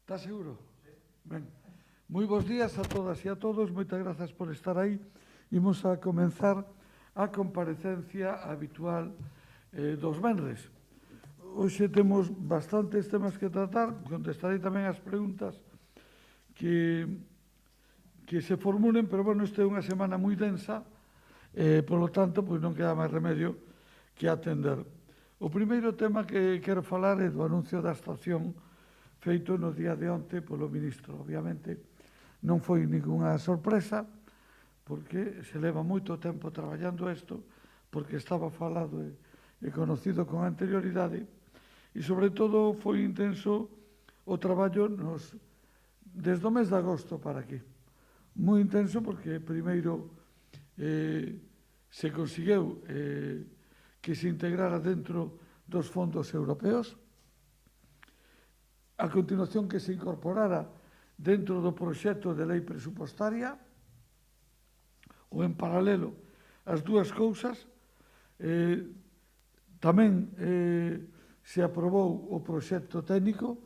Está seguro? Ben, moi bons días a todas e a todos, moitas grazas por estar aí. Imos a comenzar a comparecencia habitual dos venres. Hoxe temos bastantes temas que tratar, contestarei tamén as preguntas que se formulen, pero, bueno, esta é unha semana moi densa, polo tanto, pois non queda máis remedio que atender. O primeiro tema que quero falar é do anuncio da estación feito no día de onte polo ministro. Obviamente non foi ninguna sorpresa, porque se leva moito tempo traballando isto, porque estaba falado e conocido con anterioridade, e sobre todo foi intenso o traballo desde o mes de agosto para aquí. Moi intenso porque primeiro se conseguiu que se integrara dentro dos fondos europeos, a continuación que se incorporara dentro do proxecto de lei presupostaria, ou en paralelo as dúas cousas. Tamén se aprobou o proxecto técnico,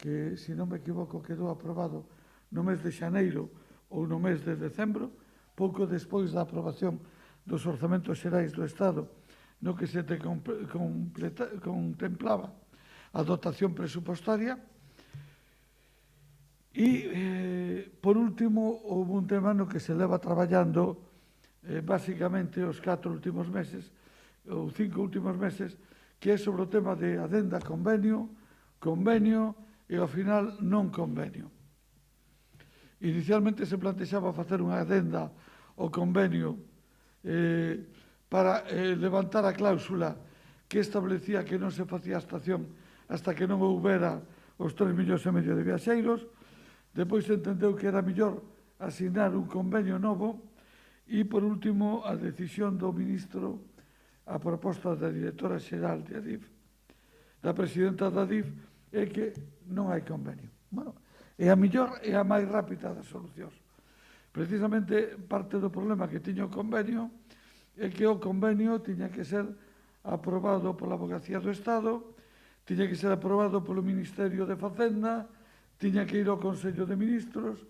que, se non me equivoco, quedou aprobado no mes de xaneiro ou no mes de decembro, pouco despois da aprobación dos orzamentos xerais do Estado, no que se contemplaba a dotación presupostaria. E, por último, houve un tema no que se leva traballando basicamente os 4 últimos meses, ou 5 últimos meses, que é sobre o tema de adenda convenio e, ao final, non convenio. Inicialmente se plantexaba facer unha adenda ao convenio para levantar a cláusula que establecía que non se facía a estación hasta que non houbera os 3,5 millóns de viaxeiros. Depois se entendeu que era mellor asignar un convenio novo e, por último, a decisión do ministro, a proposta da directora xeral de Adif, da presidenta da Adif, é que non hai convenio. Bueno, é a mellor e a máis rápida das solucións. Precisamente, parte do problema que tiña o convenio é que o convenio tiña que ser aprobado pola Avogacía do Estado, tiña que ser aprobado polo Ministerio de Facenda, tiña que ir ao Consello de Ministros,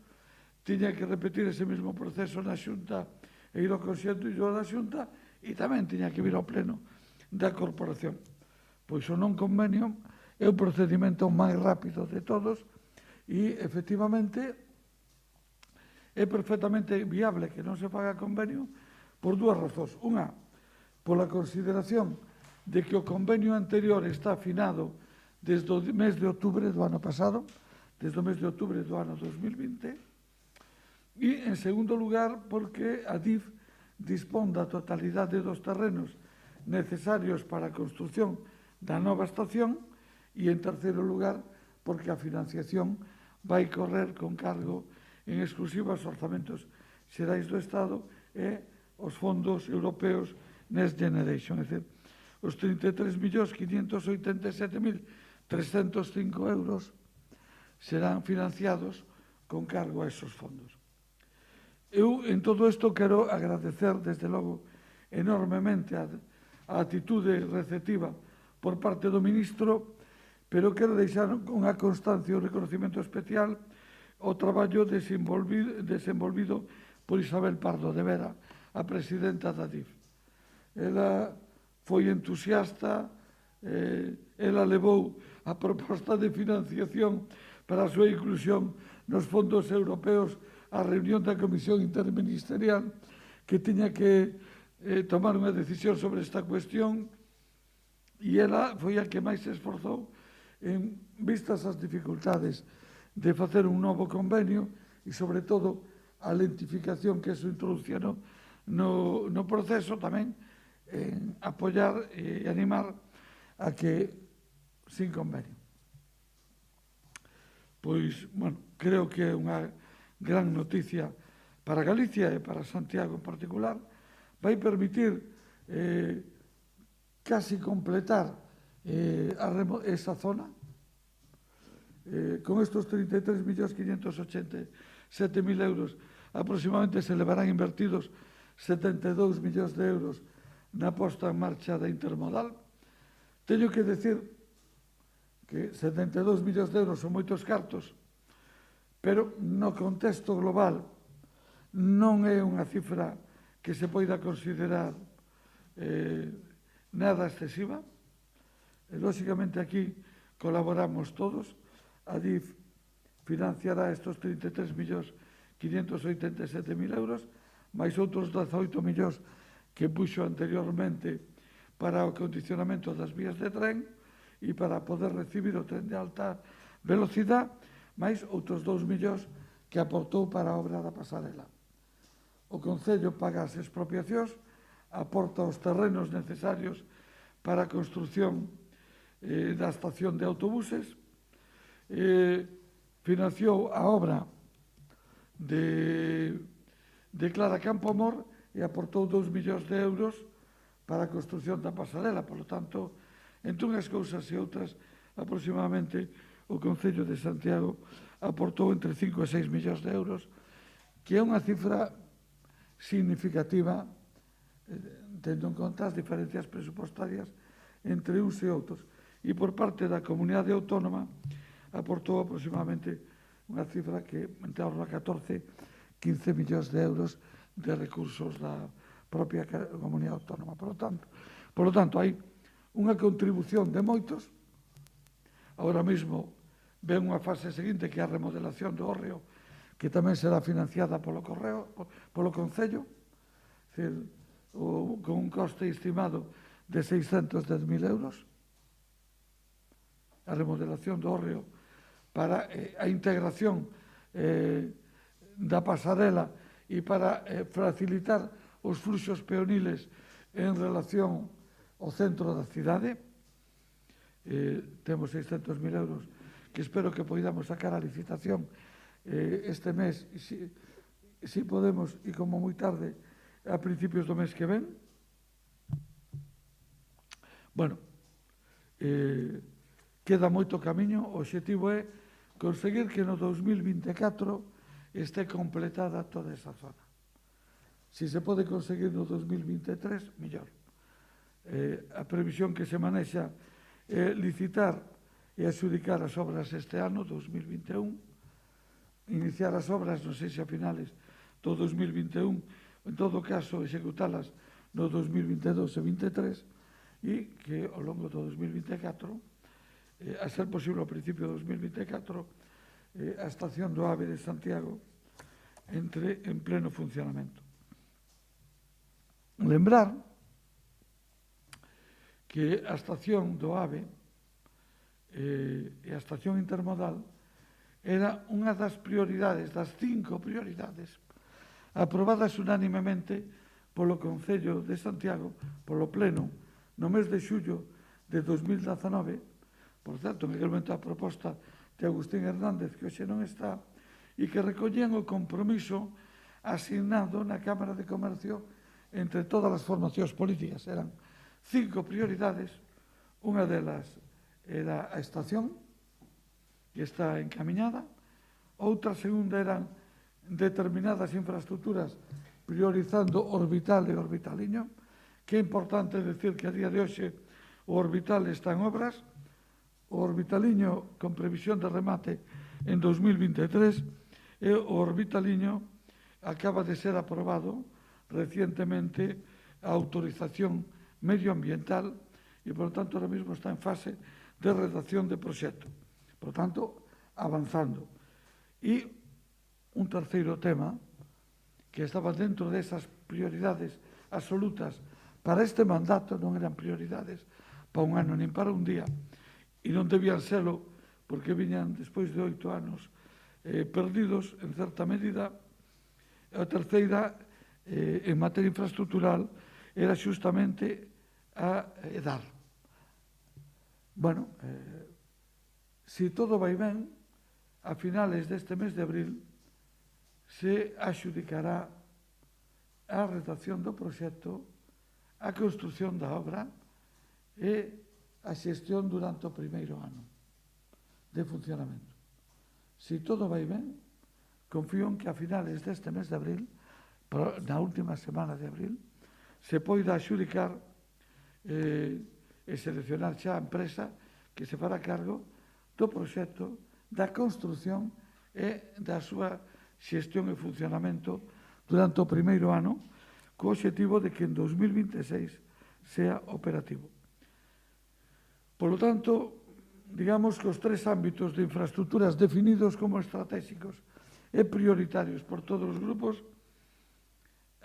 tiña que repetir ese mesmo proceso na Xunta e ir ao Consello da Xunta, e tamén tiña que vir ao Pleno da Corporación. Pois o non convenio é o procedimento máis rápido de todos e, efectivamente, é perfectamente viable que non se faga convenio por dúas razóns. Unha, pola consideración de que o convenio anterior está afinado desde o mes de outubro do ano pasado, desde o mes de outubro do ano 2020, e, en segundo lugar, porque a DIF dispón da totalidade dos terrenos necesarios para a construción da nova estación e, en terceiro lugar, porque a financiación vai correr con cargo en exclusiva aos orzamentos xerais do Estado e os fondos europeos Next Generation, é dicir, os 33.587.305 euros serán financiados con cargo a esos fondos. Eu, en todo isto, quero agradecer, desde logo, enormemente a atitude receptiva por parte do ministro, pero quero deixar unha constancia e un reconocimento especial ao traballo desenvolvido por Isabel Pardo de Vera, a presidenta da DIF. Ela foi entusiasta, ela levou a proposta de financiación para a súa inclusión nos fondos europeos á reunión da Comisión Interministerial que tiña que tomar unha decisión sobre esta cuestión, e ela foi a que máis se esforzou en vistas as dificultades de facer un novo convenio e, sobre todo, a lentificación que eso introducía no proceso, tamén en apoiar e animar a que sin convenio. Pois, bueno, creo que é unha gran noticia para Galicia e para Santiago en particular. Vai permitir casi completar esa zona. Con estos 33.587.000 euros, aproximadamente se levarán invertidos 72 millóns de euros na posta en marcha da intermodal. Teño que decir que 72 millóns de euros son moitos cartos, pero no contexto global non é unha cifra que se poida considerar nada excesiva. Lóxicamente aquí colaboramos todos. A DIF financiará estes 33.587.000 euros, máis outros 18 millóns que puxo anteriormente para o condicionamento das vías de tren e para poder recibir o tren de alta velocidade, máis outros 2 millóns que aportou para a obra da pasarela. O Concello paga as expropiacións, aporta os terrenos necesarios para a construción da estación de autobuses, financiou a obra de Clara Campoamor e aportou 2 millóns de euros para a construción da pasarela. Por lo tanto, entre unhas cousas e outras, aproximadamente o Concello de Santiago aportou entre 5 e 6 millóns de euros, que é unha cifra significativa, tendo en conta as diferencias presupuestarias entre uns e outros. E por parte da comunidade autónoma aportou aproximadamente unha cifra que en torno a 14-15 millóns de euros de recursos da propia comunidade autónoma. Por lo tanto, hai unha contribución de moitos. Agora mesmo ven unha fase seguinte, que é a remodelación do hórreo, que tamén será financiada polo Concello, con un coste estimado de 610.000 euros. A remodelación do hórreo para a integración da pasarela e para facilitar os fluxos peoniles en relación ao centro da cidade. Temos 600.000 euros que espero que poidamos sacar a licitación este mes, si podemos, e como moi tarde, a principios do mes que ven. Bueno, queda moito camiño. O obxectivo é conseguir que no 2024 este completada toda esa zona. Si se pode conseguir no 2023, mellor. A previsión que se manexa é licitar e adxudicar as obras este ano, 2021, iniciar as obras, non sei se a finales do 2021, en todo caso, executalas no 2022 e 2023, e que ao longo do 2024, a ser posible ao principio do 2024, a estación do AVE de Santiago entre en pleno funcionamento. Lembrar que a estación do AVE e a estación intermodal era unha das prioridades, das 5 prioridades, aprobadas unánimemente polo Concello de Santiago, polo Pleno, no mes de xullo de 2019. Por certo, en aquel momento a proposta de Agustín Hernández, que hoxe non está, e que recollían o compromiso asignado na Cámara de Comercio entre todas as formacións políticas. Eran 5 prioridades. Unha delas era a estación, que está encamiñada. Outra segunda eran determinadas infraestructuras, priorizando Orbital e Orbitaliño, que é importante decir que a día de hoxe o Orbital está en obras, o Orbitaliño con previsión de remate en 2023, e o Orbitaliño acaba de ser aprobado recientemente a autorización medioambiental e, por tanto, ahora mismo está en fase de redacción de proxecto. Por tanto, avanzando. E un terceiro tema que estaba dentro desas prioridades absolutas para este mandato, non eran prioridades para un ano nin para un día, e non debían serlo porque viñan despois de 8 anos perdidos en certa medida. A terceira, en materia infraestructural, era xustamente a EDAR. Bueno, se todo vai ben, a finales deste mes de abril se adxudicará a redacción do proxecto, a construción da obra e a xestión durante o primeiro ano de funcionamento. Se todo vai ben, confío en que a finales deste mes de abril, na última semana de abril, se poida adxudicar e seleccionar xa a empresa que se fará cargo do proxecto da construción e da súa xestión e funcionamento durante o primeiro ano, co obxectivo de que en 2026 sea operativo. Por lo tanto, digamos que os tres ámbitos de infraestructuras definidos como estratégicos e prioritarios por todos os grupos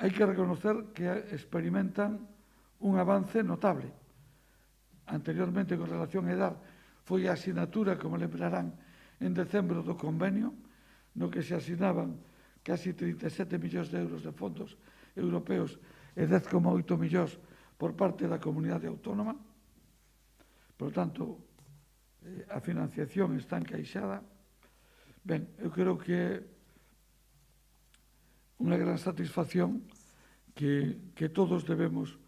hai que reconocer que experimentan un avance notable. Anteriormente, con relación a EDAR, foi a asinatura, como lembrarán, en decembro do convenio, no que se asinaban casi 37 millóns de euros de fondos europeos e 10,8 millóns por parte da comunidade autónoma. Por tanto, a financiación está encaixada. Ben, eu creo que é unha gran satisfacción que todos debemos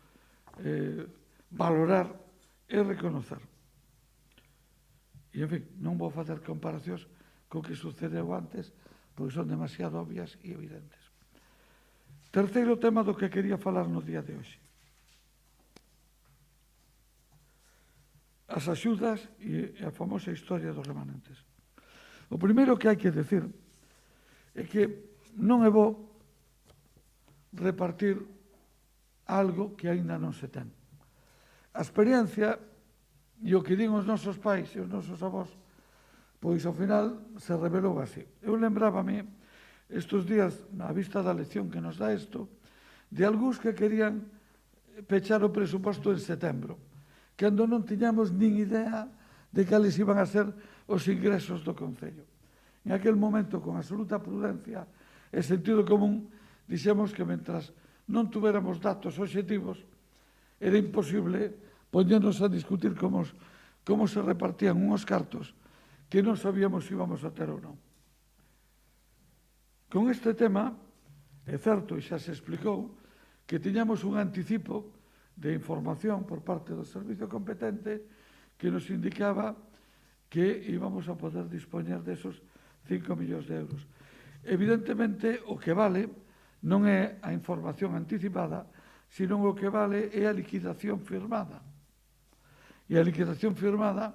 valorar e reconocer. E, en fin, non vou facer comparacións co que sucedeu antes, porque son demasiado obvias e evidentes. Terceiro tema do que quería falar no día de hoxe. As axudas e a famosa historia dos remanentes. O primeiro que hai que decir é que non é bo repartir algo que aínda non se ten. A experiencia e o que din os nosos pais e os nosos avós, pois ao final se revelou así. Eu lembrábame estes días, na vista da lección que nos dá isto, de algúns que querían pechar o presuposto en setembro, cando non tiñamos nin idea de cales iban a ser os ingresos do Concello. En aquel momento, con absoluta prudencia e sentido común, dixemos que mentras non tuviéramos datos obxectivos, era imposible poñernos a discutir como se repartían unhos cartos que non sabíamos se íbamos a ter ou non. Con este tema, é certo, e xa se explicou, que tiñamos un anticipo de información por parte do servizo competente que nos indicaba que íbamos a poder dispoñer desos 5 millóns de euros. Evidentemente, o que vale non é a información anticipada, sino o que vale é a liquidación firmada. E a liquidación firmada,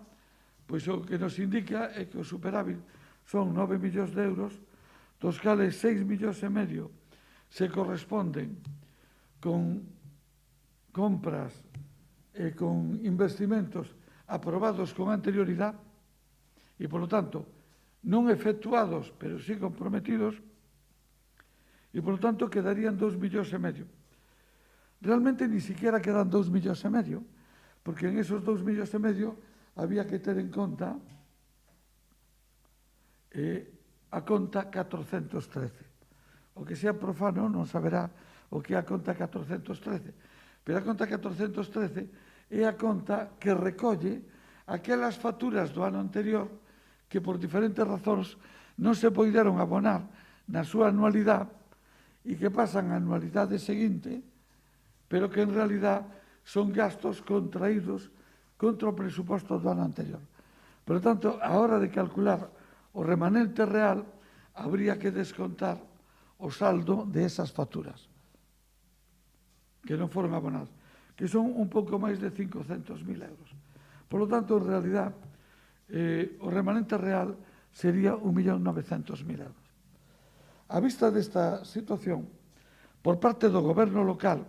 pois o que nos indica é que o superávit son 9 millóns de euros, dos cales 6 millóns e medio se corresponden con compras e con investimentos aprobados con anterioridade e, polo tanto, non efectuados, pero sí comprometidos, e, polo tanto, quedarían 2 millóns e medio. Realmente, ni siquiera quedan 2 millóns e medio, porque en esos 2 millóns e medio había que ter en conta a conta 413. O que sea profano non saberá o que é a conta 413, pero a conta 413 é a conta que recolle aquelas facturas do ano anterior que por diferentes razóns non se poideron abonar na súa anualidade e que pasan a anualidade seguinte, pero que en realidad son gastos contraídos contra o presuposto do ano anterior. Por tanto, a hora de calcular o remanente real, habría que descontar o saldo de esas facturas que non foron abonadas, que son un pouco máis de 500.000 euros. Por lo tanto, en realidad, o remanente real sería 1.900.000 euros. A vista desta situación, por parte do goberno local,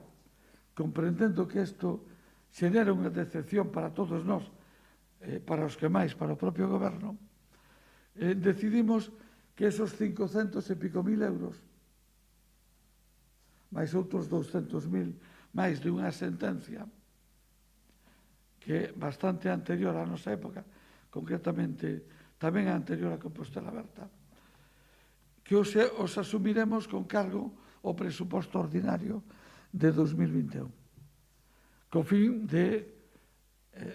comprendendo que isto xenera unha decepción para todos nós, para os que máis, para o propio goberno, decidimos que esos 500 e pico mil euros, máis outros 200.000, máis de unha sentencia que é bastante anterior á nosa época, concretamente tamén anterior a Compostela Aberta, que os asumiremos con cargo ao presuposto ordinario de 2021, co fin de,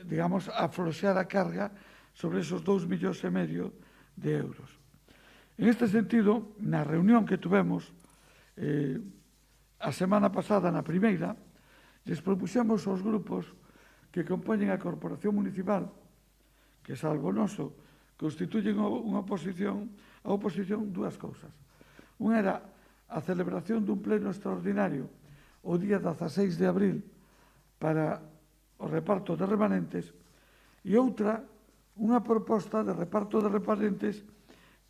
digamos, afloxar a carga sobre esos 2 millóns e medio de euros. En este sentido, na reunión que tuvemos a semana pasada, na primeira, les propuxemos aos grupos que compoñen a Corporación Municipal, que salvo noso, constituyen unha oposición, a oposición dúas cousas. Unha era a celebración dun pleno extraordinario o día 16 de abril para o reparto de remanentes e outra, unha proposta de reparto de remanentes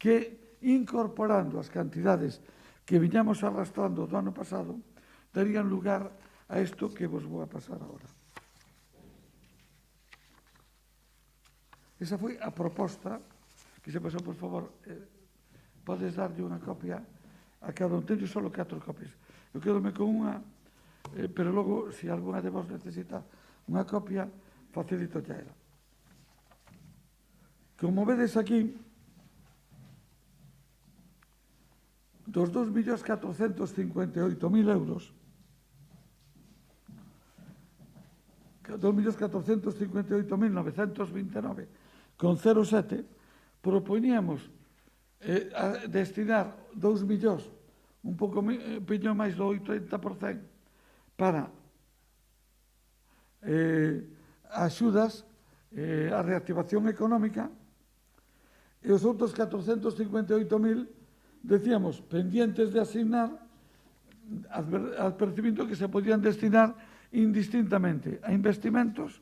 que incorporando as cantidades que viñamos arrastrando do ano pasado, darían lugar a isto que vos vou a pasar agora. Esa foi a proposta que se pasou, por favor, podes darlle unha copia a cada un. Teño só 4 copias. Eu quedome con unha, pero logo, se alguna de vos necesita unha copia, facilito xa ela. Como vedes aquí, dos 2.458.000 euros, 2.458.929,07, propoñíamos destinar 2 millóns, un pouco máis do 80%, para axudas a reactivación económica, e os outros 458.000 decíamos pendientes de asignar, percibindo que se podían destinar indistintamente a investimentos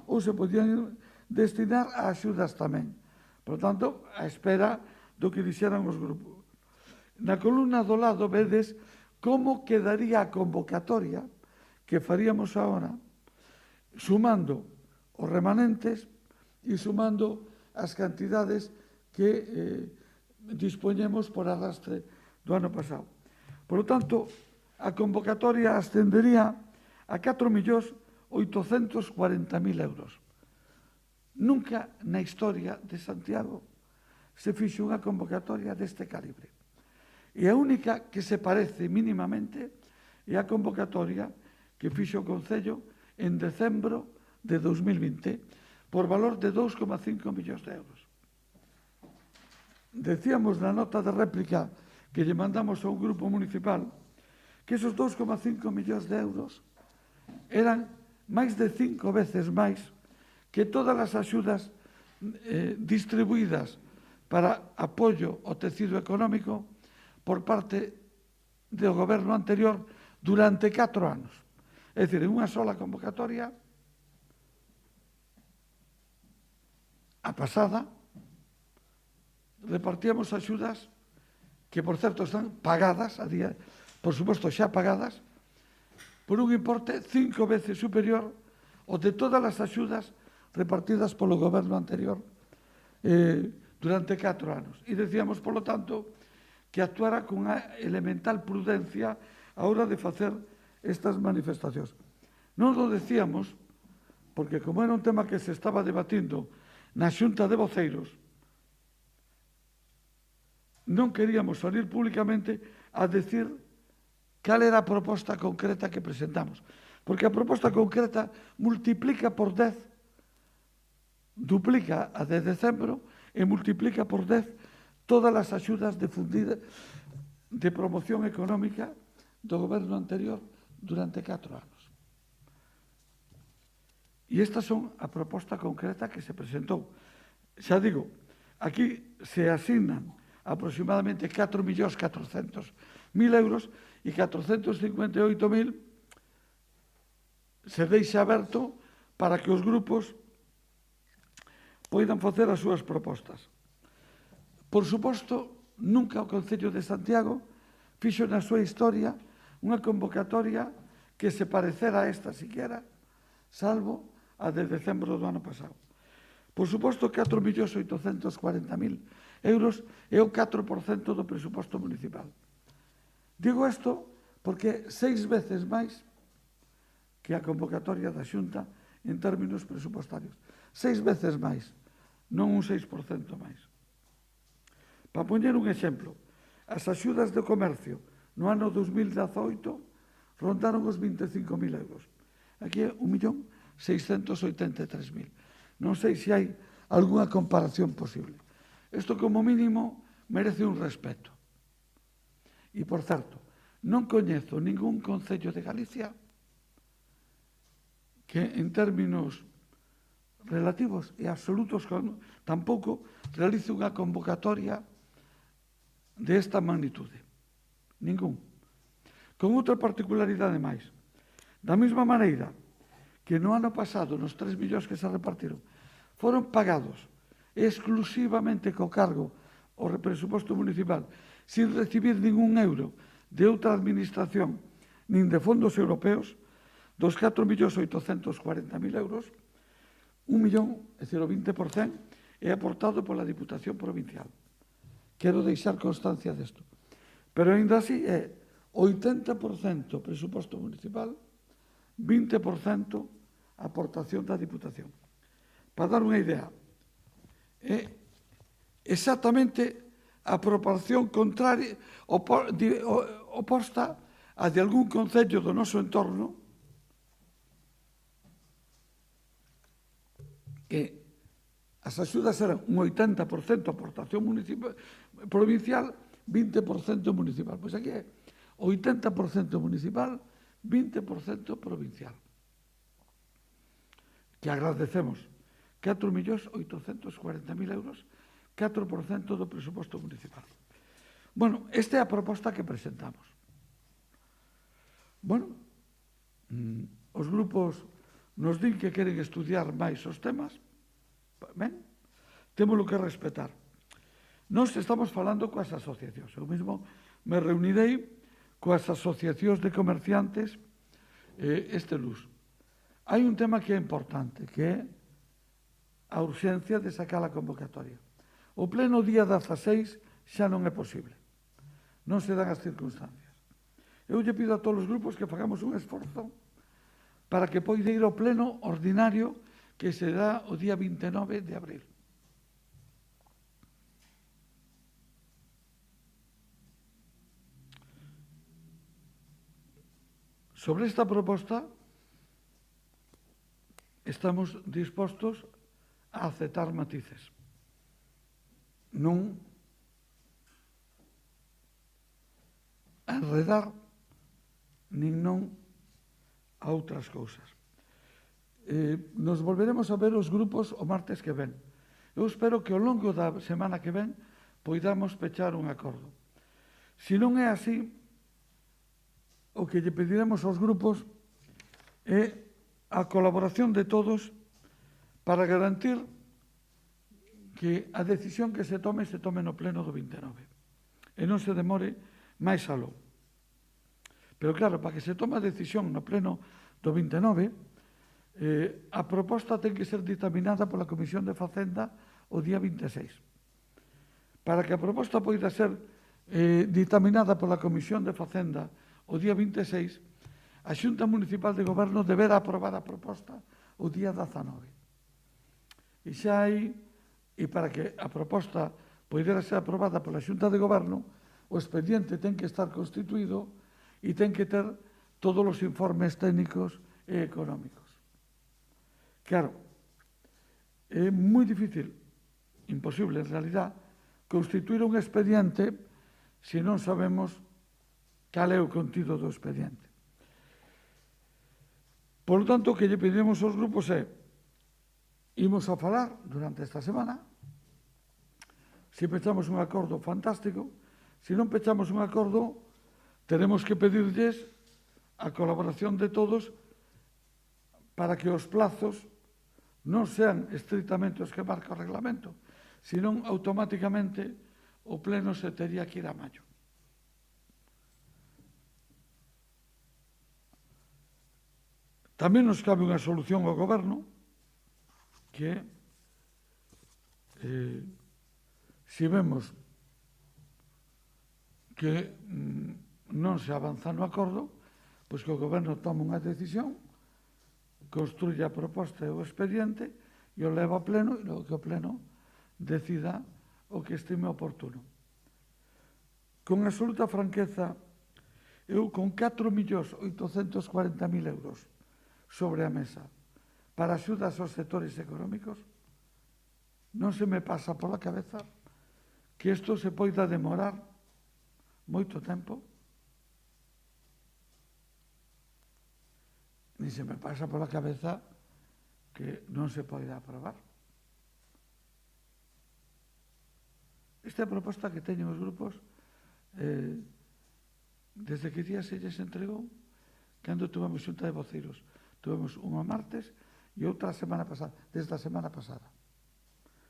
ou se podían destinar a axudas tamén. Por tanto, a espera do que dixeran os grupos. Na columna do lado vedes como quedaría a convocatoria que faríamos agora, sumando os remanentes e sumando as cantidades que dispoñemos por arrastre do ano pasado. Por lo tanto, a convocatoria ascendería a 4.840.000 euros. Nunca na historia de Santiago se fixo unha convocatoria deste calibre. E a única que se parece mínimamente é a convocatoria que fixo o Concello en decembro de 2020 por valor de 2,5 millóns de euros. Decíamos na nota de réplica que lle mandamos a un grupo municipal que esos 2,5 millóns de euros eran máis de 5 veces máis que todas as axudas distribuídas para apoio ao tecido económico por parte do goberno anterior durante 4 anos. É dicir, en unha sola convocatoria, a pasada, repartíamos axudas que, por certo, están pagadas, a día, por suposto, xa pagadas, por un importe 5 veces superior ao de todas as axudas repartidas polo goberno anterior durante 4 anos. E decíamos, polo tanto, que actuara con unha elemental prudencia a hora de facer estas manifestacións. Non lo decíamos porque, como era un tema que se estaba debatindo na Xunta de Voceiros, non queríamos salir públicamente a decir cal era a proposta concreta que presentamos. Porque a proposta concreta multiplica por 10, duplica a de decembro e multiplica por 10 todas as axudas difundidas de promoción económica do goberno anterior durante 4 anos. E estas son a proposta concreta que se presentou. Xa digo, aquí se asignan aproximadamente 4.400.000 euros e 458.000 se deixa aberto para que os grupos poidan facer as súas propostas. Por suposto, nunca o Concello de Santiago fixo na súa historia unha convocatoria que se parecera a esta siquiera, salvo a de decembro do ano pasado. Por suposto, 4.840.000 euros é o 4% do presuposto municipal. Digo isto porque 6 veces máis que a convocatoria da Xunta en términos presupostarios. 6 veces máis, non un 6% máis. Para poñer un exemplo, as axudas de comercio no ano 2018 rondaron os 25.000 euros. Aquí é 1.683.000. Non sei se hai algunha comparación posible. Isto, como mínimo, merece un respeto. E, por certo, non coñezo ningún concello de Galicia que, en términos relativos e absolutos, tampouco realice unha convocatoria desta magnitude. Ningún. Con outra particularidade máis. Da mesma maneira que no ano pasado, nos 3 millóns que se repartiron, foron pagados exclusivamente co cargo o presuposto municipal sin recibir ningún euro de outra administración nin de fondos europeos, dos 4.840.000 euros, 1 millón, é dicir, o 20%, é aportado pola Diputación Provincial. Quero deixar constancia desto. Pero, ainda así, é 80% presuposto municipal, 20% aportación da Diputación. Para dar unha idea, é exactamente a proporción contraria, oposta a de algún concello do noso entorno que as axudas eran un 80% aportación provincial, 20% municipal. Pois aquí é 80% municipal, 20% provincial. Que agradecemos 4.840.000 euros, 4% do presuposto municipal. Bueno, esta é a proposta que presentamos. Bueno, os grupos nos din que queren estudiar máis os temas. Ben, temos que respetar. Nós estamos falando coas asociacións. Eu mesmo me reunirei coas asociacións de comerciantes este luns. Hai un tema que é importante, que é a urxencia de sacar a convocatoria. O pleno día 16 xa non é posible. Non se dan as circunstancias. Eu lle pido a todos os grupos que fagamos un esforzo para que poida ir ao pleno ordinario que será o día 29 de abril. Sobre esta proposta estamos dispostos a aceptar matices. Non a enredar nin non a outras cousas. Nos volveremos a ver os grupos o martes que ven. Eu espero que ao longo da semana que ven poidamos pechar un acordo. Se non é así, o que lle pediremos aos grupos é a colaboración de todos para garantir que a decisión que se tome no pleno do 29 e non se demore máis aló. Pero claro, para que se tome a decisión no pleno do 29, a proposta ten que ser dictaminada pola Comisión de Facenda o día 26. Para que a proposta poida ser dictaminada pola Comisión de Facenda o día 26, a Xunta Municipal de Goberno deberá aprobar a proposta o día 19. E xa hai, e para que a proposta poidera ser aprobada pola Xunta de Goberno, o expediente ten que estar constituído e ten que ter todos os informes técnicos e económicos. Claro, é moi difícil, imposible en realidad, constituir un expediente se non sabemos cal é o contido do expediente. Por lo tanto, o que lle pedimos aos grupos é imos a falar durante esta semana. Se pechamos un acordo, fantástico. Se non pechamos un acordo, teremos que pedirlles a colaboración de todos para que os plazos non sean estritamente os que marca o reglamento, senón automáticamente o pleno se tería que ir a maio. Tamén nos cabe unha solución ao goberno, que se vemos que non se avanza no acordo, pois que o goberno tome unha decisión, construye a proposta e o expediente e o leva ao pleno e logo que o pleno decida o que estime oportuno. Con absoluta franqueza, eu con 4.840.000 euros sobre a mesa para axudas aos sectores económicos, non se me pasa pola cabeza que isto se poida demorar moito tempo, ni se me pasa pola cabeza que non se poida aprobar. Esta é a proposta que teñen os grupos desde que día se lles entregou, cando tuvemos xunta de voceiros. Tuvemos unha martes e outra semana pasada, desde a semana pasada.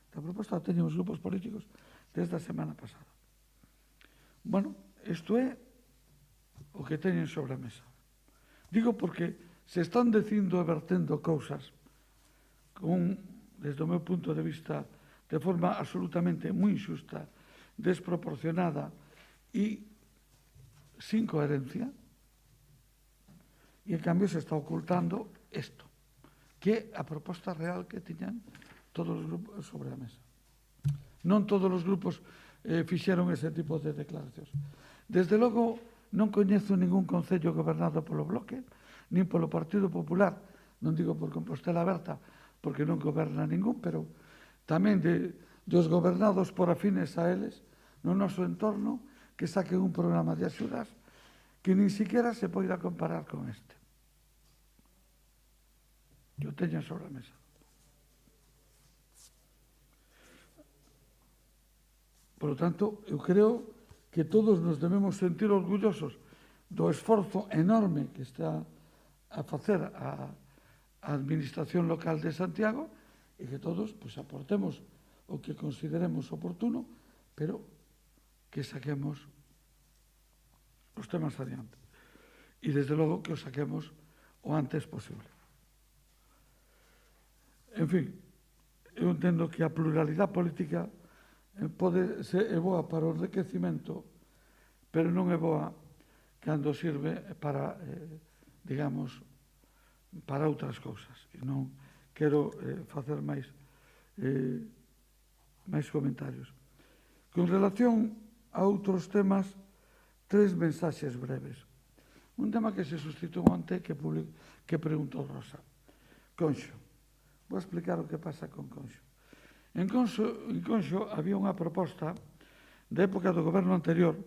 Esta proposta a teñen os grupos políticos desde a semana pasada. Bueno, isto é o que teñen sobre a mesa. Digo porque se están dicindo e vertendo cousas desde o meu punto de vista, de forma absolutamente moi injusta, desproporcionada e sin coherencia, e en cambio se está ocultando isto, que é a proposta real que tiñan todos os grupos sobre a mesa. Non todos os grupos fixeron ese tipo de declaracións. Desde logo, non coñezo ningún concello gobernado polo Bloque, nin polo Partido Popular, non digo por Compostela Aberta, porque non goberna ningún, pero tamén dos gobernados por afines a eles, no noso entorno, que saquen un programa de axudas que nin siquiera se poida comparar con este. Que o teñan sobre a mesa. Por lo tanto, eu creo que todos nos debemos sentir orgullosos do esforzo enorme que está a facer a Administración Local de Santiago e que todos aportemos o que consideremos oportuno, pero que saquemos os temas adiante. E, desde logo, que os saquemos o antes posible. En fin, eu entendo que a pluralidade política pode ser boa para o enriquecimento, pero non é boa cando sirve para, digamos, para outras cousas. E non quero facer máis comentarios. Con relación a outros temas, 3 mensaxes breves. Un tema que se suscitou onte que preguntou Rosa. Conxo. Vou explicar o que pasa con Conxo. En Conxo había unha proposta da época do goberno anterior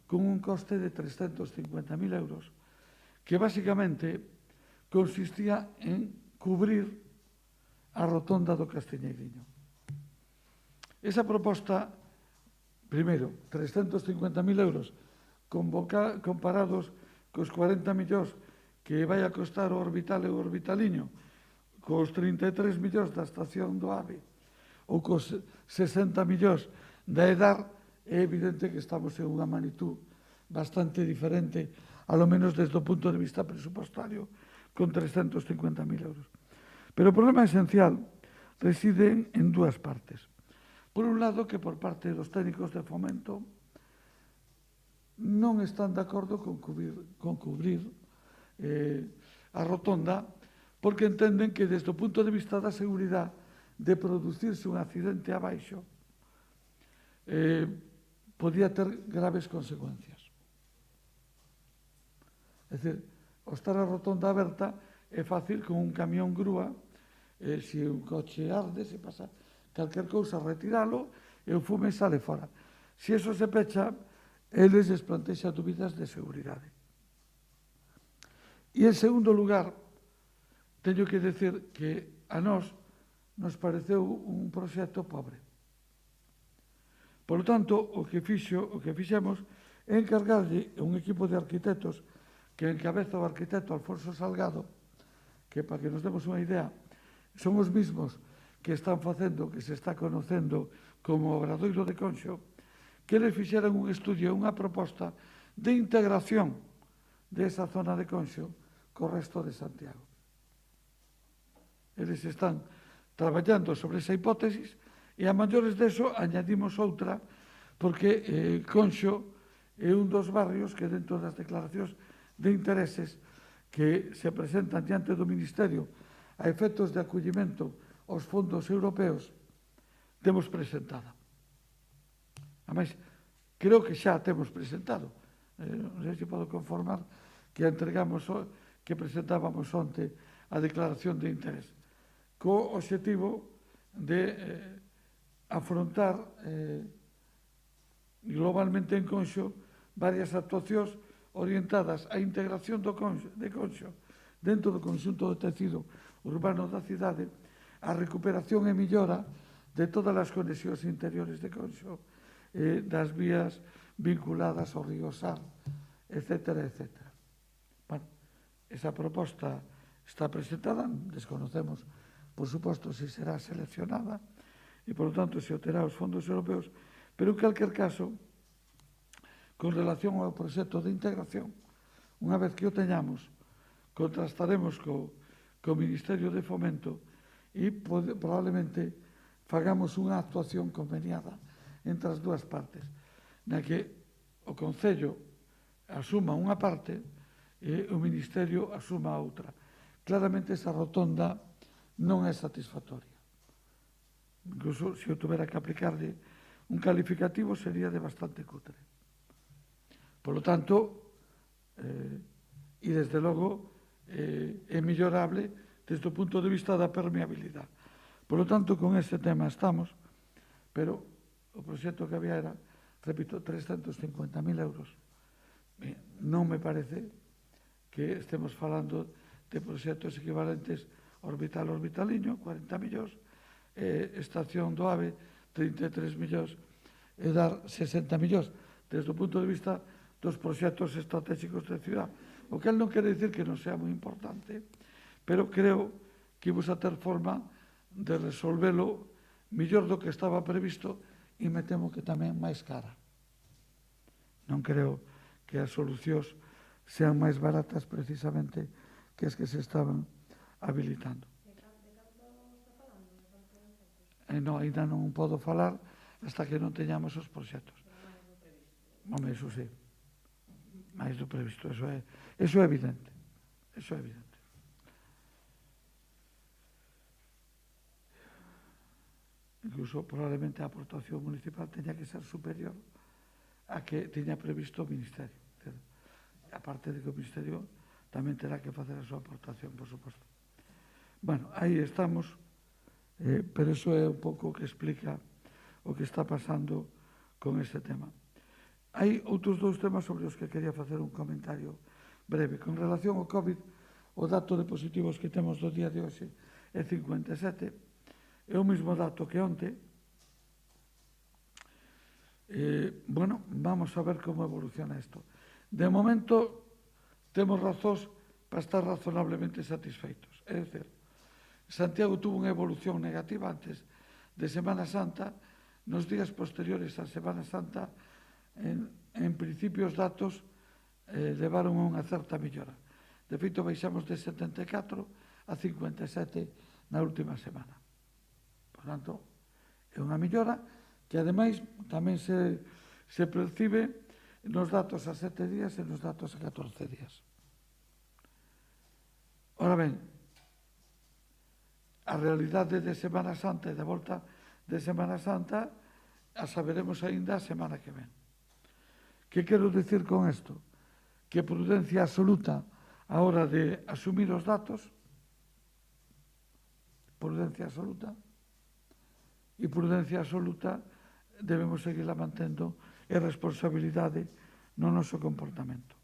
con un coste de 350.000 euros que basicamente consistía en cubrir a rotonda do Castiñeiriño. Esa proposta, primeiro, 350.000 euros comparados cos 40 millóns que vai a costar o Orbital e o Orbitaliño, cos 33 millóns da estación do AVE ou cos 60 millóns da EDAR, é evidente que estamos en unha magnitud bastante diferente, alo menos desde o punto de vista presupostario, con 350.000 euros. Pero o problema esencial reside en 2 partes. Por un lado, que por parte dos técnicos de Fomento non están de acordo con cubrir a rotonda, porque entenden que desde o punto de vista da seguridade de producirse un accidente abaixo podía ter graves consecuencias. É dicir, ao estar a rotonda aberta é fácil con un camión grúa, se un coche arde, se pasa calquer cousa, retiralo e o fume sale fora. Se eso se pecha, eles les plantexan dúbidas de seguridade. E en segundo lugar, teño que decir que a nós nos pareceu un proxecto pobre. Por lo tanto, o que fixemos é encargarlle a un equipo de arquitectos que encabeza o arquitecto Alfonso Salgado, que, para que nos demos unha idea, son os mismos que están facendo, que se está conocendo como Obradoiro de Conxo, que eles fixeran un estudio, unha proposta de integración desa zona de Conxo co resto de Santiago. Eles están traballando sobre esa hipótesis e a maiores deso añadimos outra porque Conxo é un dos barrios que dentro das declaracións de intereses que se presentan diante do Ministerio a efectos de acollimento aos fondos europeos temos presentada. Ademais, creo que xa temos presentado. Non sei se podo conformar que presentábamos onte a declaración de interés co obxectivo de afrontar globalmente en Conxo varias actuacións orientadas á integración de Conxo dentro do conxunto do tecido urbano da cidade, a recuperación e millora de todas as conexións interiores de Conxo, das vías vinculadas ao río Sar, etc. Bueno, esa proposta está presentada, desconocemos, por suposto, se será seleccionada, e, por lo tanto, se obterá os fondos europeos, pero, en calquer caso, con relación ao proxecto de integración, unha vez que o teñamos, contrastaremos co Ministerio de Fomento e probablemente fagamos unha actuación conveniada entre as dúas partes, na que o Concello asuma unha parte e o Ministerio asuma a outra. Claramente esa rotonda non é satisfactoria. Incluso se eu tuvera que aplicarle un calificativo sería de bastante cutre. Por lo tanto, e desde logo é millorable desde o punto de vista da permeabilidade. Por lo tanto, con ese tema estamos, pero o proxecto que había era, repito, 350.000 euros. Non me parece que estemos falando de proxectos equivalentes orbital-orbitaliño, 40 millóns, estación do AVE, 33 millóns, e dar 60 millóns desde o punto de vista dos proxectos estratégicos de ciudad. O que non quere dicir que non sea moi importante, pero creo que imos a ter forma de resolvelo millor do que estaba previsto e me temo que tamén máis cara. Non creo que as solucións sean máis baratas precisamente que as que se estaban habilitando. Non, ainda non podo falar hasta que non teñamos os proxectos. Home, iso sí. Máis do previsto, eso é evidente. Eso é evidente. Incluso, probablemente, a aportación municipal teña que ser superior a que teña previsto o Ministerio. A parte de que o Ministerio tamén terá que facer a súa aportación, por suposto. Bueno, aí estamos, pero iso é un pouco o que explica o que está pasando con este tema. Hai outros dous temas sobre os que quería facer un comentario breve. Con relación ao COVID, o dato de positivos que temos do día de hoxe é 57, é o mesmo dato que onte. Bueno, vamos a ver como evoluciona isto. De momento, temos razóns para estar razonablemente satisfeitos. É dicir, Santiago tuvo unha evolución negativa antes de Semana Santa. Nos días posteriores a Semana Santa, en principio, os datos levaron a unha certa mellora. De feito, baixamos de 74 a 57 na última semana. Por tanto, é unha mellora que, ademais, tamén se percibe nos datos a 7 días e nos datos a 14 días. Ora ben, a realidade de Semana Santa e de volta de Semana Santa a saberemos aínda a semana que ven. Que quero dicir con isto? Que prudencia absoluta a hora de asumir os datos, prudencia absoluta, e prudencia absoluta debemos seguirla mantendo e responsabilidade no noso comportamento.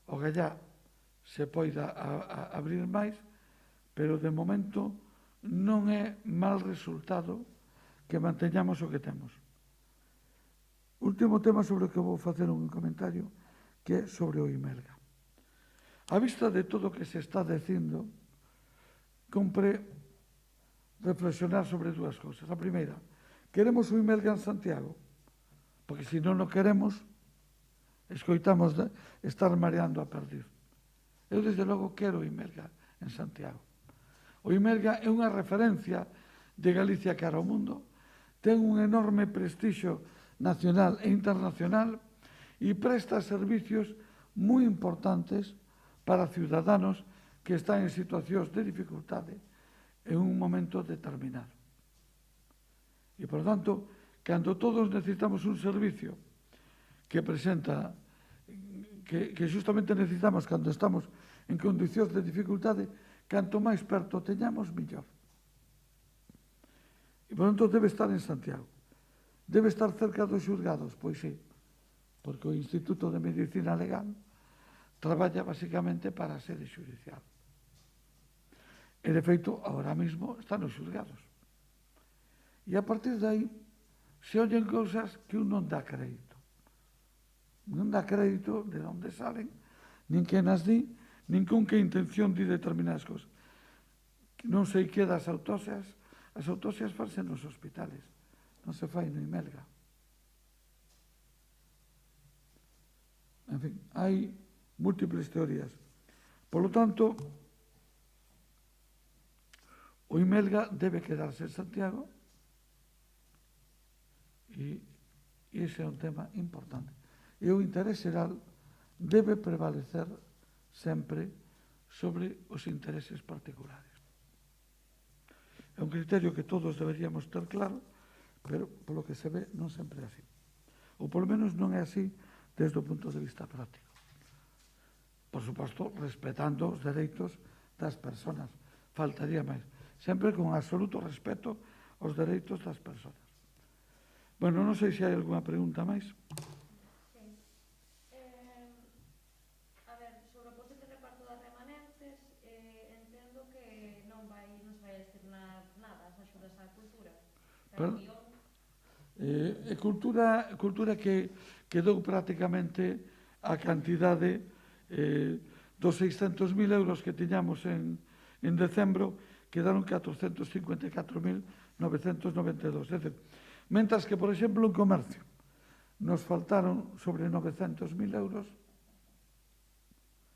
O gallá se poida abrir máis, pero de momento non é mal resultado que manteñamos o que temos. Último tema sobre o que vou facer un comentario, que é sobre o Imelga. A vista de todo o que se está dicindo, compre reflexionar sobre dúas cousas. A primeira, queremos o Imelga en Santiago? Porque se non o queremos, escoitamos de estar mareando a perdir. Eu, desde logo, quero o Imelga en Santiago. O Imelga é unha referencia de Galicia cara ao mundo, ten un enorme prestixio nacional e internacional e presta servicios moi importantes para ciudadanos que están en situacións de dificultade en un momento determinado. E, por tanto, cando todos necesitamos un servicio que presenta, que justamente necesitamos cando estamos en condicións de dificultade, canto máis perto teñamos, mellor. E, por tanto, debe estar en Santiago. Debe estar cerca dos xulgados? Pois sí, porque o Instituto de Medicina Legal traballa basicamente para a sede xudicial. E, de feito, agora mesmo están nos xulgados. E a partir de aí se ollen cousas que un non dá crédito. Non dá crédito de onde salen, nin que nas di, nin con que intención di determinadas cousas. Non sei que das autopsias. As autopsias fanse nos hospitales, non se fai no Imelga. En fin, hai múltiples teorías. Por lo tanto, o Imelga debe quedarse en Santiago e ese é un tema importante. E o interés xeral debe prevalecer sempre sobre os intereses particulares. É un criterio que todos deberíamos ter claro, pero polo que se ve non sempre é así. Ou polo menos non é así desde o punto de vista práctico. Por suposto, respetando os dereitos das persoas. Faltaría máis. Sempre con absoluto respeto aos dereitos das persoas. Bueno, non sei se hai alguna pregunta máis. A ver, sobre o posible reparto das remanentes, entendo que non se vai destinar nada ás axudas á cultura. Pero Cultura que quedou prácticamente a cantidade dos 600.000 euros que tiñamos en decembro, quedaron 454.992. É dicir, mentras que, por exemplo, en comercio nos faltaron sobre 900.000 euros,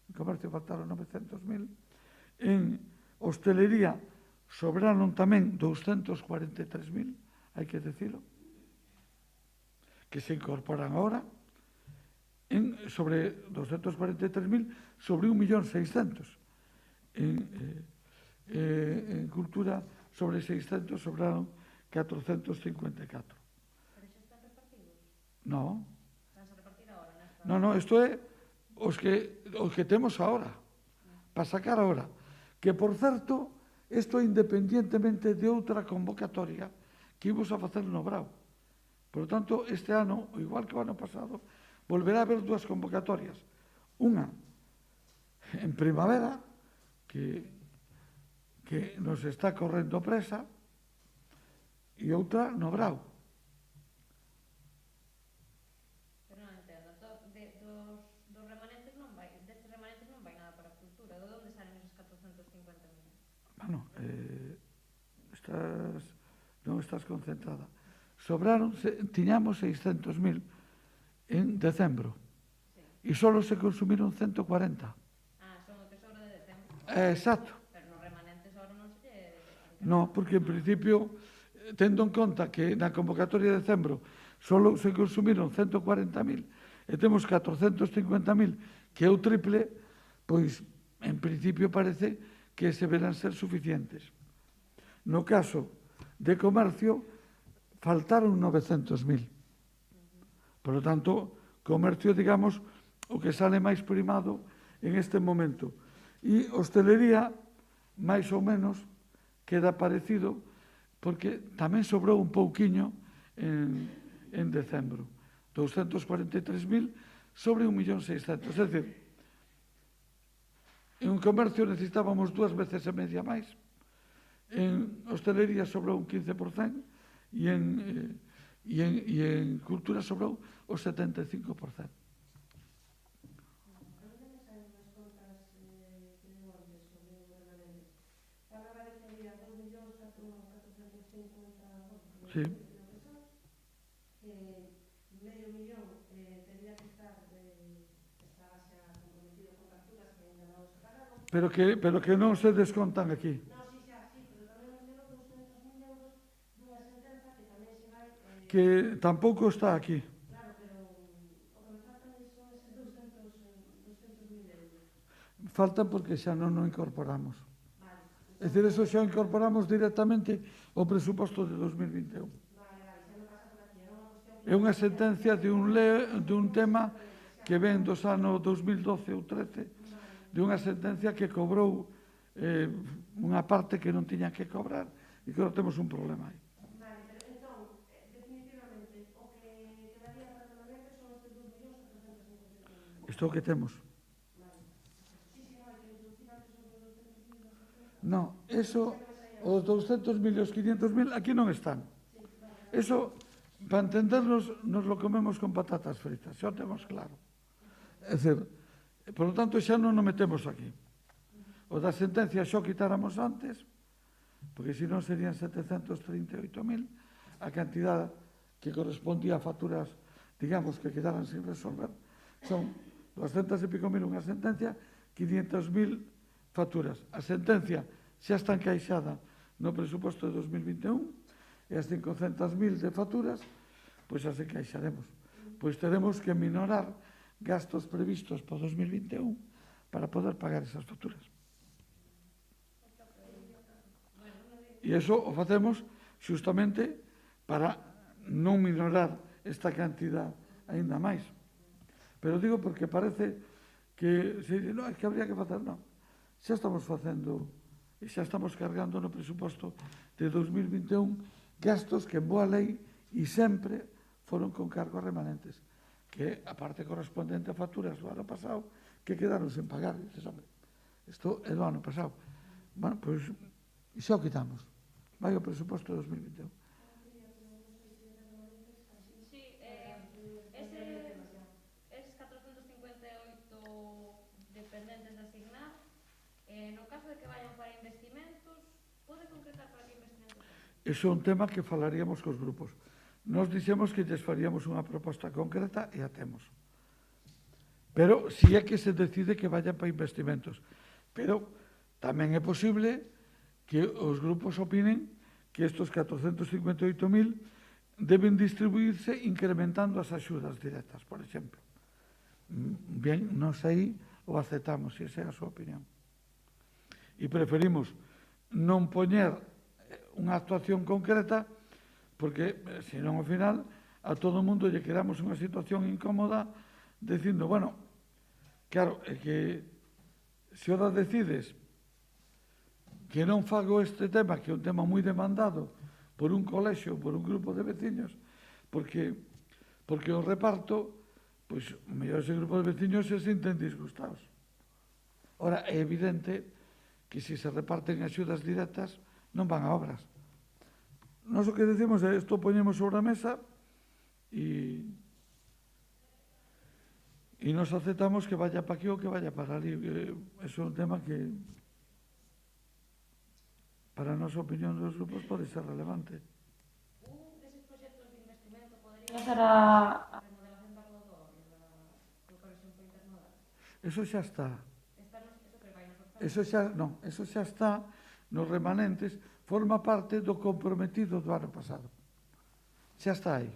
en comercio faltaron 900.000, en hostelería sobraron tamén 243.000, hai que decirlo, que se incorporan ahora, sobre 243.000, sobre 1.600.000. En cultura, sobre 600, sobraron 454. Pero xa están repartidos? No. Están a repartir ahora? No, isto é os que temos ahora, para sacar ahora. Que, por certo, isto independientemente de outra convocatoria que imos a facer no Brao. Por lo tanto, este ano, igual que o ano pasado, volverá a haber dúas convocatorias. Unha en primavera, que nos está correndo presa, e outra no Brao. Pero non entendo. Dos remanentes non vai, destes remanentes non vai nada para a cultura. De onde salen esos 450.000? Bueno, non estás concentrada. Sobraron, tiñamos 600.000 en decembro, e só se consumiron 140. Son o que sobra de decembro. Exacto. Pero nos remanentes ahora non se lle... No, porque en principio, tendo en conta que na convocatoria de decembro só se consumiron 140.000 e temos 450.000, que é o triple, pois en principio parece que se verán ser suficientes. No caso de comercio, faltaron 900.000. Por lo tanto, comercio, digamos, o que sale máis primado en este momento. E hostelería, máis ou menos, queda parecido, porque tamén sobrou un pouquiño en decembro. 243.000 sobre 1.600.000. É dicir, en comercio necesitábamos 2 veces e media máis, en hostelería sobrou un 15%, e en cultura sobrou o 75%. Sí. Medio millón tendría que estar estaba xa comprometido con facturas que ainda non se pagaron. Pero que non se descontan aquí. Non, sí, pero tamén nos dieron 200.000 euros dunha sentenza que tamén se vai... Que tampouco está aquí. Claro, pero o que me faltan son eses 200.000 euros. Faltan porque xa non o incorporamos. Vale. É dicir, eso xa incorporamos directamente ao presuposto de 2021. É unha sentencia de un tema que ven dos anos 2012 ou 13, de unha sentencia que cobrou unha parte que non tiña que cobrar e que agora temos un problema aí. Vale, pero entón, definitivamente, o que quedaría para remanente son estes 2.457.000. Isto é o que temos. Vale. Sí, no, hai que introducir antes os 200.000. Non, eso, os 200.000 e os 500.000 aquí non están. Eso, para entendernos, nos lo comemos con patatas fritas, xa o temos claro. É dicir, por lo tanto, xa non o metemos aquí. O da sentencia xa o quitáramos antes, porque si non serían 738.000 a cantidad que correspondía a facturas, digamos, que quedaran sin resolver. Son 200 e pico mil unha sentencia, 500.000 facturas. A sentencia xa está encaixada no presuposto de 2021 e as 500.000 de facturas, pois as encaixaremos. Pois teremos que minorar gastos previstos para 2021 para poder pagar esas facturas. E iso o facemos xustamente para non minorar esta cantidad aínda máis. Pero digo porque parece que se dice, non, é que habría que facer, non. Xa estamos facendo e xa estamos cargando no presuposto de 2021 gastos que en boa lei e sempre foron con cargos remanentes, que a parte correspondente a facturas do ano pasado que quedaron sen pagar. Dices, hombre, isto é do ano pasado. Bueno, pois, xa o quitamos. Vai o presuposto de 2021. Sí, eses 458 dependentes de asignar, no caso de que vayan para investimentos, pode concretar para que investimentos? Iso é un tema que falaríamos cos grupos. Nos dixemos que lles faríamos unha proposta concreta e a temos. Pero si é que se decide que vayan para investimentos. Pero tamén é posible que os grupos opinen que estos 458.000 deben distribuirse incrementando as axudas directas, por exemplo. Bien, non sei o aceptamos, se esa é a súa opinión. E preferimos non poñer unha actuación concreta porque, senón, ao final, a todo o mundo lle quedamos unha situación incómoda dicindo, bueno, claro, é que se ora decides que non fago este tema, que é un tema moi demandado por un colexio, por un grupo de veciños, porque o reparto, pois, mellor ese grupo de veciños se sinten disgustados. Ora, é evidente que se reparten axudas directas non van a obras. Nós o que decimos é isto poñemos sobre a mesa e nos aceptamos que vaya para aquí ou que vaya para ali. Eso é un tema que para a nosa opinión dos grupos pode ser relevante. Un deses proxectos de investimento podería ser a remodelación da rodoviaria da conexión por intermodal? Eso xa está. Eso xa está nos remanentes, forma parte do comprometido do ano pasado. Xa está aí.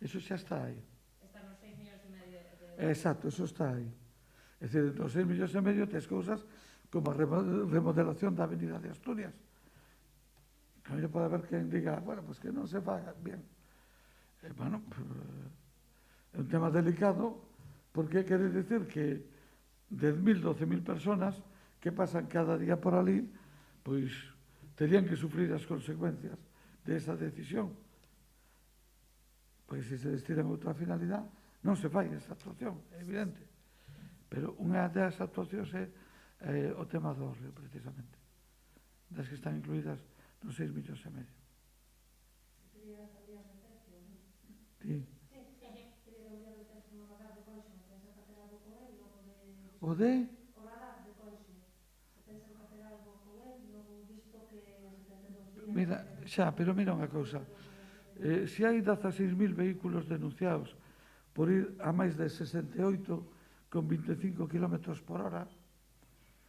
Eso xa está aí. Está nos 6 millóns e medio de euros. Exacto, eso está aí. É dicir, nos 6 millóns e medio tes cousas como a remodelación da Avenida de Asturias. Que pode haber quen diga, bueno, pues que non se faga bien. Bueno, é un tema delicado porque quere dicir que 10.000, 12.000 personas que pasan cada día por ali, pois terían que sufrir as consecuencias de esa decisión. Pois se se destinan a outra finalidade, non se fai esa actuación, é evidente. Pero unha das actuacións é o tema do río, precisamente, das que están incluídas nos 6 millóns e medio. Sí. O de? O radar de Conxe. Se pensan facer algo con el, logo visto que 72 días... Mira, xa, pero mira unha cousa. Se hai 16.000 vehículos denunciados por ir a máis de 68 con 25 km por hora,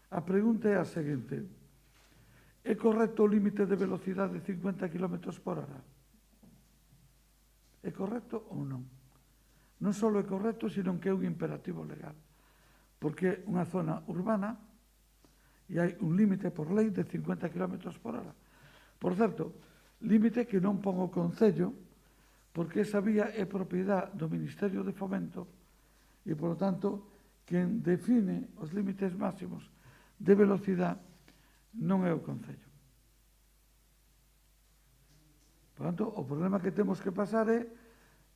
a pregunta é a seguinte: é correcto o límite de velocidade de 50 km por hora? É correcto ou non? Non só é correcto, sino que é un imperativo legal, porque é unha zona urbana e hai un límite por lei de 50 km por hora. Por certo, límite que non pon o Concello, porque esa vía é propiedade do Ministerio de Fomento e, por lo tanto, quen define os límites máximos de velocidade non é o Concello. Por tanto, o problema que temos que pasar é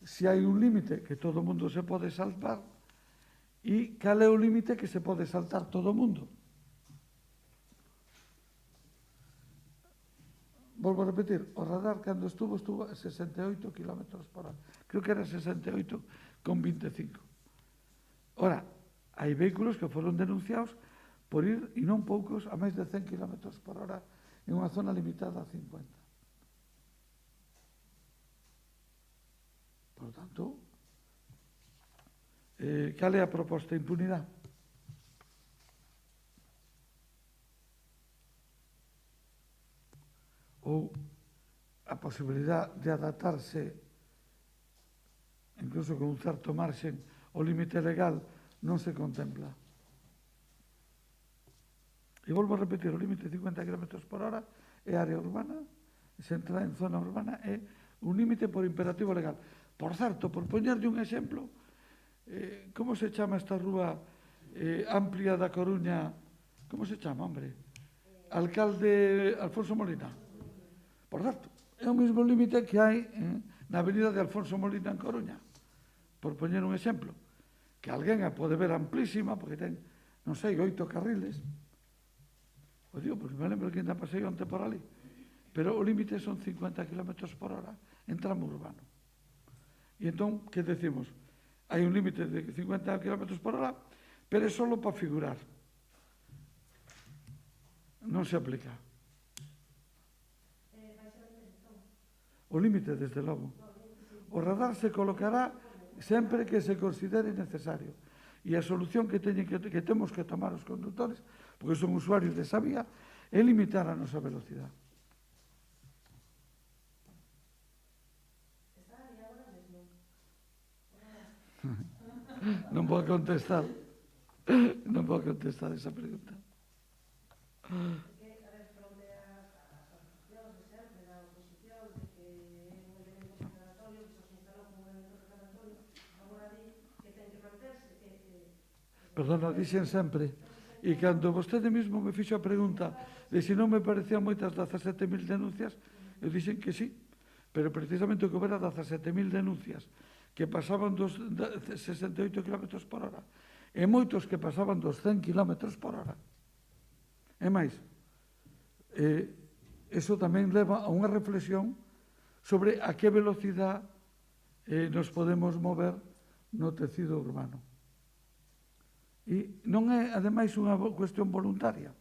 se hai un límite que todo o mundo se pode saltar e cal é o límite que se pode saltar todo o mundo. Volvo a repetir, o radar cando estuvo a 68 km por hora. Creo que era 68 con 25. Ora, hai vehículos que foron denunciados por ir, e non poucos, a máis de 100 km por hora en unha zona limitada a 50. Por tanto, cal é a proposta? Impunidade. Ou a posibilidade de adaptarse, incluso con un certo marxen, o límite legal non se contempla. E volvo a repetir, o límite de 50 km por hora é área urbana, se entra en zona urbana é un límite por imperativo legal. Por certo, por poñerlle un exemplo, como se chama esta rúa amplia da Coruña? Como se chama, hombre? Alcalde Alfonso Molina. Por certo, é o mesmo límite que hai na avenida de Alfonso Molina en Coruña. Por poñer un exemplo, que alguén a pode ver amplísima, porque ten, non sei, 8 carriles. O digo, porque me lembro que ainda pasei onte por ali. Pero o límite son 50 km por hora en tramo urbano. E entón, que decimos? Hai un límite de 50 km por hora, pero é só para figurar. Non se aplica. O límite, desde logo. O radar se colocará sempre que se considere necesario. E a solución que temos que tomar os condutores, porque son usuarios desa vía, é limitar a nosa velocidade. Non vou contestar. Non vou contestar esa pregunta. Perdona, dixen sempre, e cando vostede mesmo me fixo a pregunta de se non me parecían moitas 17.000 denuncias, eu dixen que sí, pero precisamente o que houbera 17.000 denuncias que pasaban dos 68 km por hora e moitos que pasaban dos 100 km por hora. E máis, eso tamén leva a unha reflexión sobre a que velocidade nos podemos mover no tecido urbano. E non é, ademais, unha cuestión voluntaria.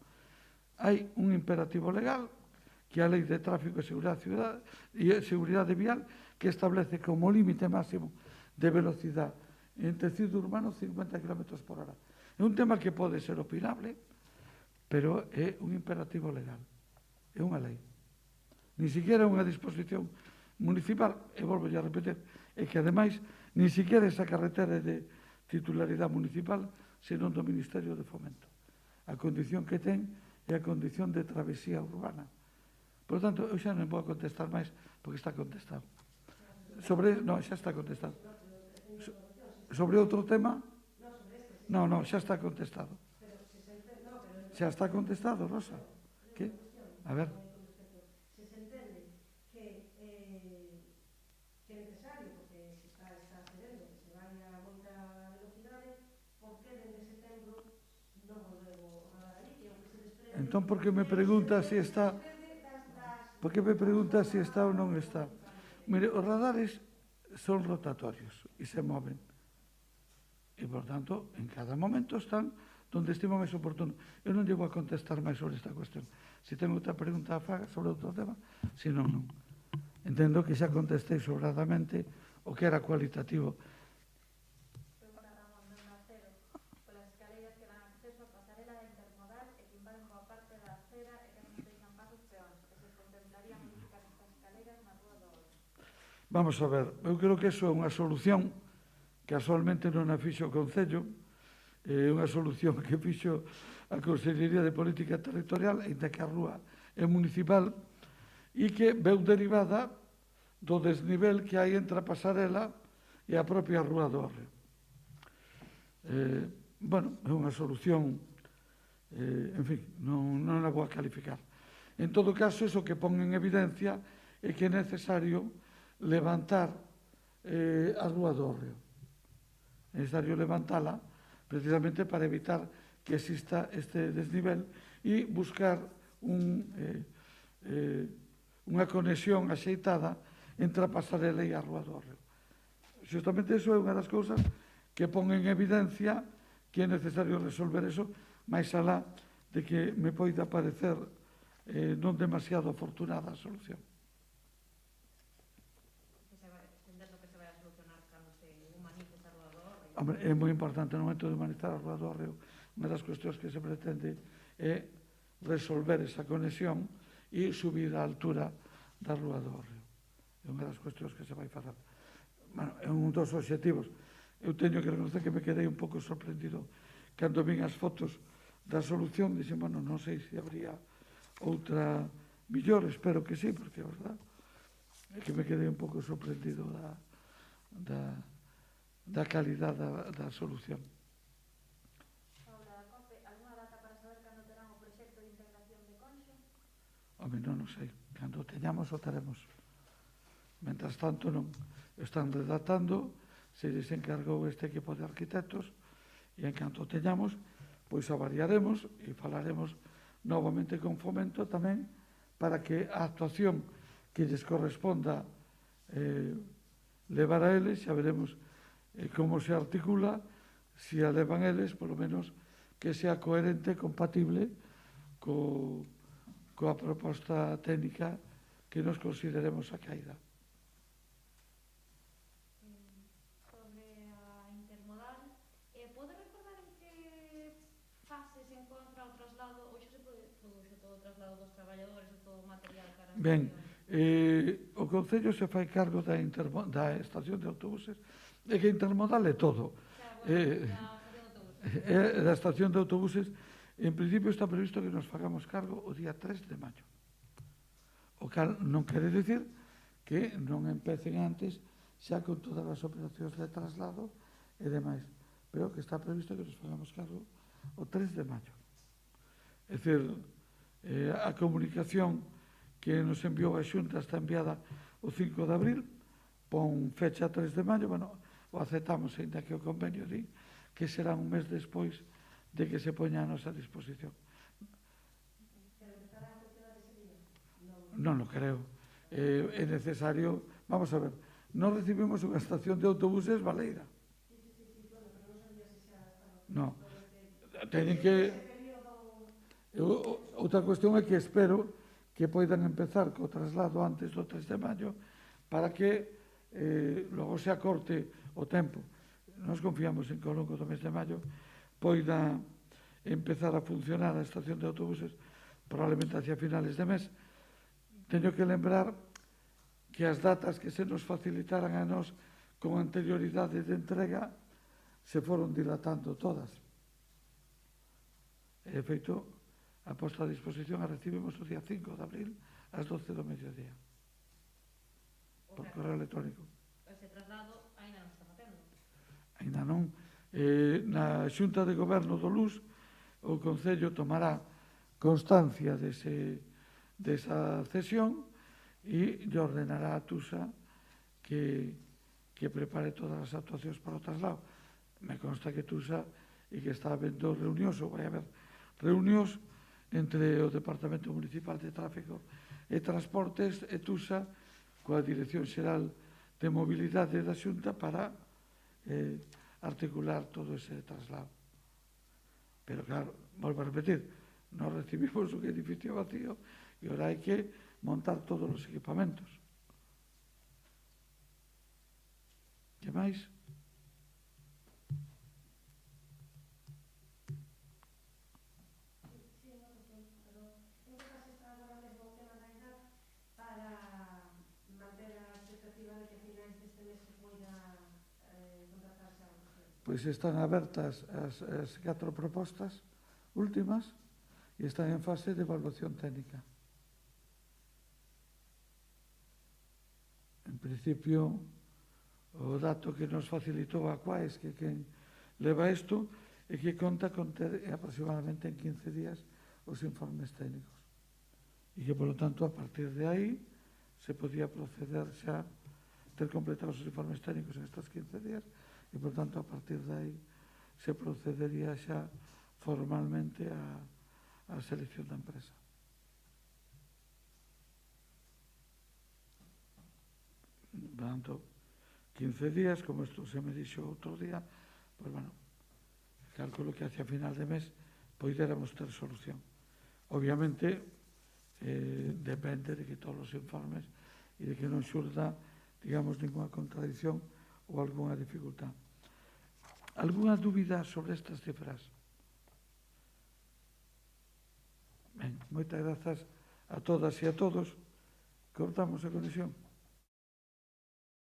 Hai un imperativo legal, que é a Lei de Tráfico e Seguridade Vial, que establece como límite máximo de velocidade en tecido urbano 50 km por hora. É un tema que pode ser opinable, pero é un imperativo legal. É unha lei. Ni siquiera unha disposición municipal, e volvo a repetir, é que, ademais, ni siquiera esa carretera de titularidade municipal, senón do Ministerio de Fomento. A condición que ten é a condición de travesía urbana. Por tanto, eu xa non vou contestar máis, porque está contestado. Non, xa está contestado. Sobre outro tema? Non, xa está contestado. Xa está contestado, Rosa. Que? A ver. Se se entende que é necesario, porque se está accedendo, que se vai a moita velocidade, por que dende setembro non volvemos a dar ali, que é o que se desprende... Entón, por que me pregunta se está... Por que me pregunta se está ou non está? Mire, os radares son rotatorios e se moven. E, por tanto, en cada momento están donde estimo máis oportuno. Eu non llevo a contestar máis sobre esta cuestión. Se ten outra pregunta a faga sobre outro tema, se non, non. Entendo que xa contestei sobradamente o que era cualitativo. Pregunta Ramón de Nacero. Polas escaleiras que dan acceso a pasarela da intermodal e que invaden boa parte da acera e que non deixan pasos peóns, e se contemplaría modificar estas escaleiras na Rúa do Oro. Vamos a ver, eu creo que iso é unha solución que casualmente non a fixo o Concello, é unha solución que fixo a Consellería de Política Territorial, ainda que a rúa é municipal, e que veu derivada do desnivel que hai entre a pasarela e a propia Rúa do Hórreo. Bueno, é unha solución, en fin, non a vou a calificar. En todo caso, iso que pon en evidencia é que é necesario levantar a Rúa do Hórreo. É necesario levantala precisamente para evitar que exista este desnivel e buscar unha conexión axeitada entre a pasarela e a Rúa do Hórreo. Justamente iso é unha das cousas que pon en evidencia que é necesario resolver eso máis alá de que me poida parecer non demasiado afortunada a solución. Entendo que se vai a solucionar cando se humanice esa Rúa do Hórreo. Hombre, é moi importante no momento de humanizar a Rúa do Hórreo. Unha das cuestións que se pretende é resolver esa conexión e subir a altura da Rúa do Hórreo. É unha das cuestións que se vai facer. Bueno, é un dos obxectivos. Eu teño que reconocer que me quedei un pouco sorprendido cando vin as fotos da solución. Dixen, bueno, non sei se habría outra millor, espero que sí, porque, a verdad, é que me quedei un pouco sorprendido da calidad da solución. Paula Cofe, algunha data para saber cando terán o proxecto de integración de Conxo? Home, non sei, cando teñamos o teremos. Mentras tanto non están redactando, se lles encargou este equipo de arquitectos, e en canto teñamos, pois avaliaremos e falaremos novamente con Fomento tamén para que a actuación que lles corresponda levar a eles, xa veremos como se articula, se a levan eles, polo menos que sea coherente, compatible coa proposta técnica que nos consideremos a caída. Sobre a intermodal, pode recordar en que fase se encontra o traslado? Hoxe se produxe todo o traslado dos traballadores, o todo o material para a Ben, estación? o Concello se fai cargo da estación de autobuses, e que intermodal é todo. Da estación de autobuses, en principio está previsto que nos fagamos cargo o día 3 de maio. O cal non quere dicir que non empecen antes xa con todas as operacións de traslado e demais, pero que está previsto que nos fagamos cargo o 3 de maio. É dicir, a comunicación que nos enviou a Xunta está enviada o 5 de abril, pon fecha 3 de maio, bueno, o aceptamos, ainda que o convenio di que será un mes despois de que se poña a nosa disposición. Pero empezará a funcionar ese día? Non lo creo. É necesario, vamos a ver, non recibimos unha estación de autobuses baleira. Sí, bueno, pero non sabía se xa estaba. Non. Teñen que... Outra cuestión é que espero que poidan empezar co traslado antes do 3 de maio para que logo se acorte o tempo. Nos confiamos en que ao longo do mes de maio poida empezar a funcionar a estación de autobuses probablemente hacia finales de mes. Teño que lembrar que as datas que se nos facilitaran a nós con anterioridade de entrega se foron dilatando todas. De feito, a posta a disposición a recibimos o día 5 de abril ás 12 do mediodía por correo electrónico. Ese traslado ainda non se está facendo? Ainda non. Na Xunta de Goberno do Luz, o Concello tomará constancia desa cesión e lle ordenará a TUSA que prepare todas as actuacións para o traslado. Me consta que TUSA e que está habendo reunións, ou vai haber reunións entre o Departamento Municipal de Tráfico e Transportes e TUSA coa Dirección Xeral de Mobilidade da Xunta para articular todo ese traslado. Pero claro, volvo a repetir, non recibimos un edificio vacío e ahora hai que montar todos os equipamentos. Que máis? Pois están abertas as 4 propostas últimas e están en fase de evaluación técnica. En principio, o dato que nos facilitou a Quaes, que quen leva isto, é que conta con ter aproximadamente en 15 días os informes técnicos. E que, polo tanto, a partir de aí se podía proceder xa ter completados os informes técnicos en estes 15 días e, por tanto, a partir de aí se procedería xa formalmente a selección da empresa. Por tanto, 15 días, como isto se me dixo outro día, pois, bueno, calculo que hacia final de mes poidéramos ter solución. Obviamente, depende de que todos os informes e de que non xurda, digamos, ninguna contradicción ou algunha dificultad. Alguna dúbida sobre estas cifras? Ben, moitas grazas a todas e a todos. Cortamos a conexión.